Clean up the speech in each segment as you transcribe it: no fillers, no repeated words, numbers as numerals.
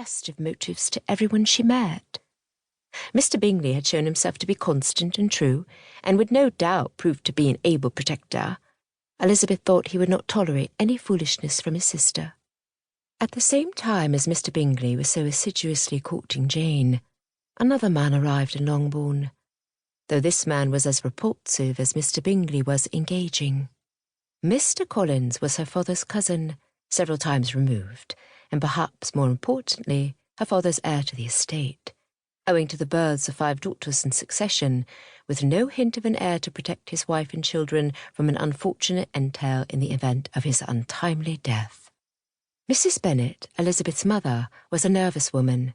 suggestive motives to everyone she met. Mr. Bingley had shown himself to be constant and true, and would no doubt prove to be an able protector. Elizabeth thought he would not tolerate any foolishness from his sister. At the same time as Mr. Bingley was so assiduously courting Jane, another man arrived in Longbourn, though this man was as repulsive as Mr. Bingley was engaging. Mr. Collins was her father's cousin, several times removed, and perhaps more importantly, her father's heir to the estate, owing to the births of 5 daughters in succession, with no hint of an heir to protect his wife and children from an unfortunate entail in the event of his untimely death. Mrs. Bennet, Elizabeth's mother, was a nervous woman,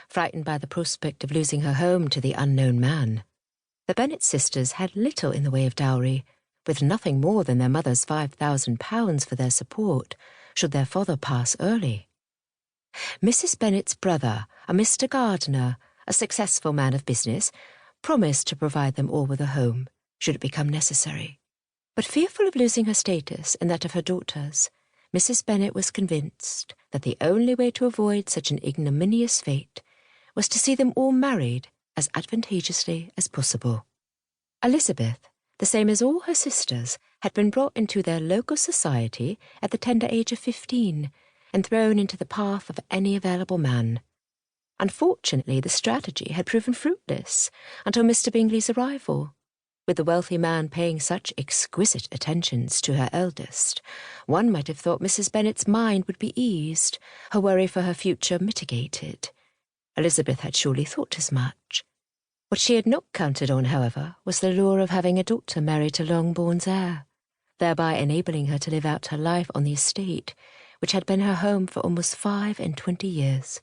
frightened by the prospect of losing her home to the unknown man. The Bennet sisters had little in the way of dowry, with nothing more than their mother's £5,000 for their support, should their father pass early. Mrs. Bennet's brother, a Mr. Gardiner, a successful man of business, promised to provide them all with a home, should it become necessary. But fearful of losing her status and that of her daughters, Mrs. Bennet was convinced that the only way to avoid such an ignominious fate was to see them all married as advantageously as possible. Elizabeth, the same as all her sisters, had been brought into their local society at the tender age of 15 and thrown into the path of any available man. Unfortunately, the strategy had proven fruitless until Mr. Bingley's arrival. With the wealthy man paying such exquisite attentions to her eldest, one might have thought Mrs. Bennet's mind would be eased, her worry for her future mitigated. Elizabeth had surely thought as much. What she had not counted on, however, was the lure of having a daughter married to Longbourn's heir, thereby enabling her to live out her life on the estate, which had been her home for almost 25 years.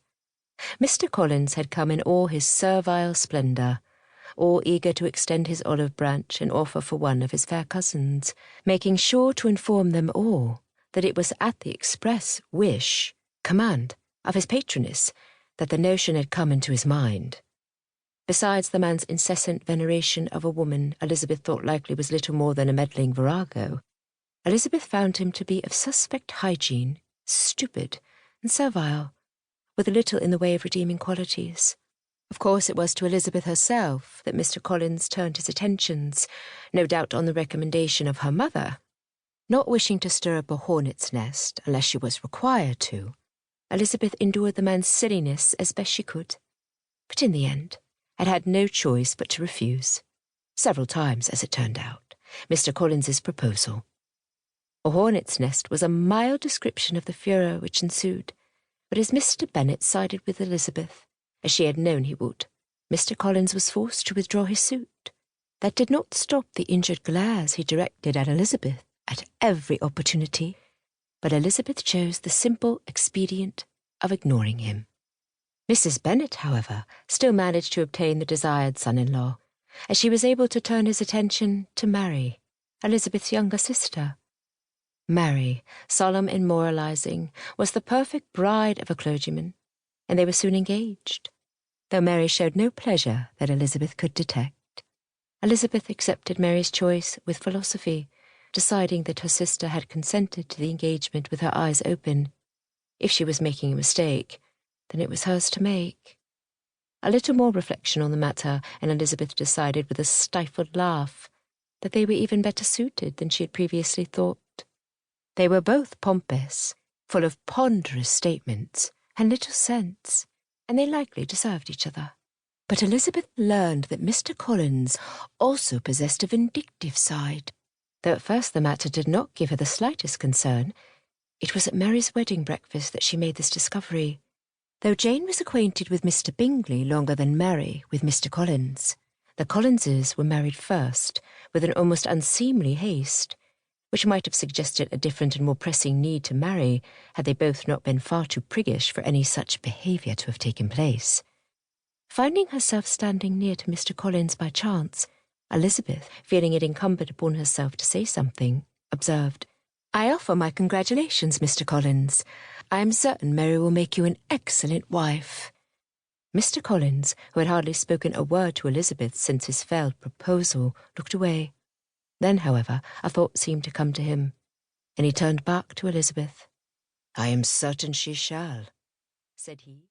Mr. Collins had come in all his servile splendour, all eager to extend his olive branch and offer for one of his fair cousins, making sure to inform them all that it was at the express command of his patroness that the notion had come into his mind. Besides the man's incessant veneration of a woman Elizabeth thought likely was little more than a meddling virago, Elizabeth found him to be of suspect hygiene, stupid, and servile, with little in the way of redeeming qualities. Of course it was to Elizabeth herself that Mr. Collins turned his attentions, no doubt on the recommendation of her mother. Not wishing to stir up a hornet's nest unless she was required to, Elizabeth endured the man's silliness as best she could, but in the end had no choice but to refuse, several times, as it turned out, Mr. Collins's proposal. A hornet's nest was a mild description of the furor which ensued, but as Mr. Bennet sided with Elizabeth, as she had known he would, Mr. Collins was forced to withdraw his suit. That did not stop the injured glares he directed at Elizabeth at every opportunity, but Elizabeth chose the simple expedient of ignoring him. Mrs. Bennet, however, still managed to obtain the desired son-in-law, as she was able to turn his attention to Mary, Elizabeth's younger sister. Mary, solemn and moralizing, was the perfect bride of a clergyman, and they were soon engaged, though Mary showed no pleasure that Elizabeth could detect. Elizabeth accepted Mary's choice with philosophy, deciding that her sister had consented to the engagement with her eyes open. If she was making a mistake, then it was hers to make. A little more reflection on the matter, and Elizabeth decided with a stifled laugh that they were even better suited than she had previously thought. They were both pompous, full of ponderous statements, and little sense, and they likely deserved each other. But Elizabeth learned that Mr. Collins also possessed a vindictive side. Though at first the matter did not give her the slightest concern, it was at Mary's wedding breakfast that she made this discovery. Though Jane was acquainted with Mr. Bingley longer than Mary with Mr. Collins, the Collinses were married first, with an almost unseemly haste, which might have suggested a different and more pressing need to marry had they both not been far too priggish for any such behaviour to have taken place. Finding herself standing near to Mr. Collins by chance, Elizabeth, feeling it incumbent upon herself to say something, observed, "I offer my congratulations, Mr. Collins. I am certain Mary will make you an excellent wife." Mr. Collins, who had hardly spoken a word to Elizabeth since his failed proposal, looked away. Then, however, a thought seemed to come to him, and he turned back to Elizabeth. "I am certain she shall," said he.